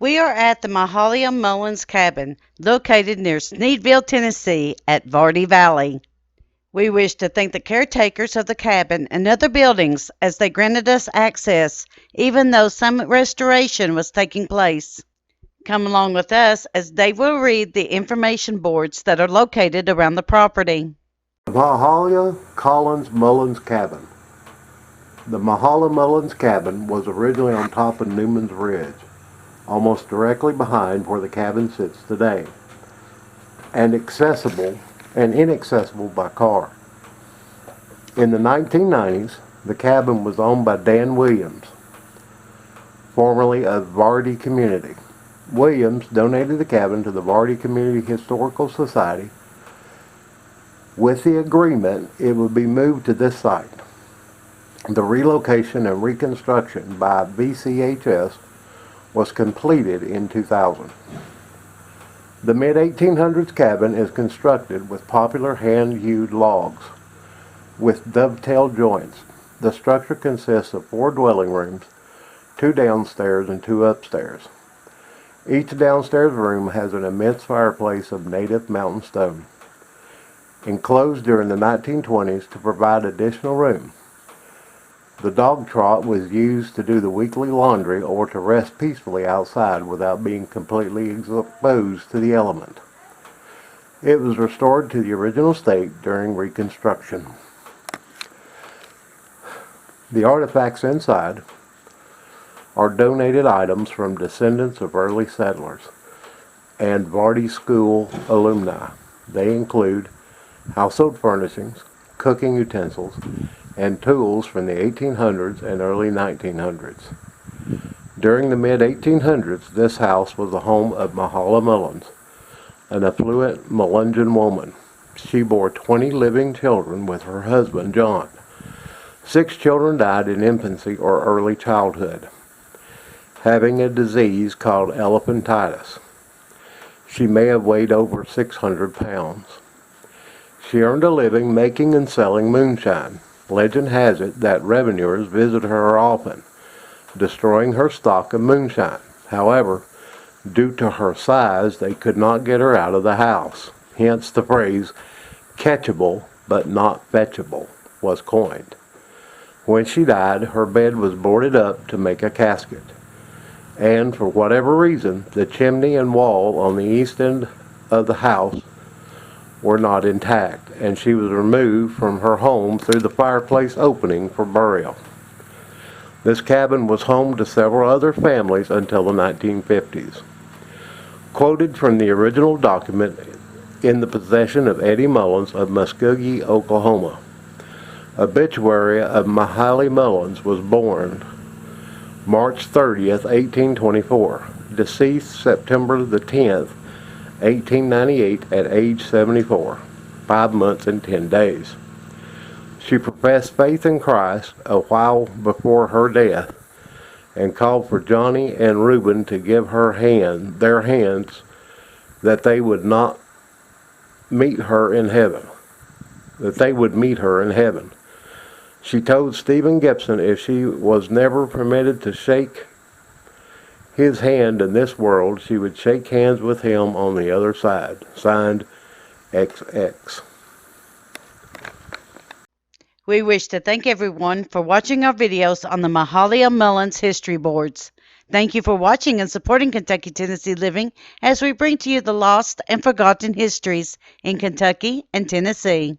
We are at the Mahalia Mullins Cabin, located near Sneedville, Tennessee, at Vardy Valley. We wish to thank the caretakers of the cabin and other buildings as they granted us access, even though some restoration was taking place. Come along with us as Dave will read the information boards that are located around the property. Mahalia Mullins Cabin. The Mahala Mullins Cabin was originally on top of Newman's Ridge, almost directly behind where the cabin sits today, and inaccessible by car. In the 1990s, the cabin was owned by Dan Williams, formerly of Vardy Community. Williams donated the cabin to the Vardy Community Historical Society with the agreement it would be moved to this site. The relocation and reconstruction by VCHS was completed in 2000. The mid-1800s cabin is constructed with popular hand-hewed logs with dovetail joints. The structure consists of 4 dwelling rooms, 2 downstairs and 2 upstairs. Each downstairs room has an immense fireplace of native mountain stone, enclosed during the 1920s to provide additional room. The dog trot was used to do the weekly laundry or to rest peacefully outside without being completely exposed to the element. It was restored to the original state during reconstruction. The artifacts inside are donated items from descendants of early settlers and Vardy School alumni. They include household furnishings, cooking utensils, and tools from the 1800s and early 1900s. During the mid-1800s, this house was the home of Mahala Mullins, an affluent Melungeon woman. She bore 20 living children with her husband, John. 6 children died in infancy or early childhood, having a disease called elephantitis. She may have weighed over 600 pounds. She earned a living making and selling moonshine. Legend has it that revenuers visited her often, destroying her stock of moonshine. However, due to her size, they could not get her out of the house. Hence the phrase, catchable but not fetchable, was coined. When she died, her bed was boarded up to make a casket. And for whatever reason, the chimney and wall on the east end of the house were not intact, and she was removed from her home through the fireplace opening for burial. This cabin was home to several other families until the 1950s. Quoted from the original document in the possession of Eddie Mullins of Muskogee, Oklahoma. Obituary of Mahalia Mullins was born March 30th, 1824. Deceased September the 10th, 1898 at age 74, 5 months and 10 days. She professed faith in Christ a while before her death and called for Johnny and Reuben to give her their hands that they would not meet her in heaven. She told Stephen Gibson if she was never permitted to shake his hand in this world, she would shake hands with him on the other side. Signed, XX. We wish to thank everyone for watching our videos on the Mahalia Mullins history boards. Thank you for watching and supporting Kentucky Tennessee Living as we bring to you the lost and forgotten histories in Kentucky and Tennessee.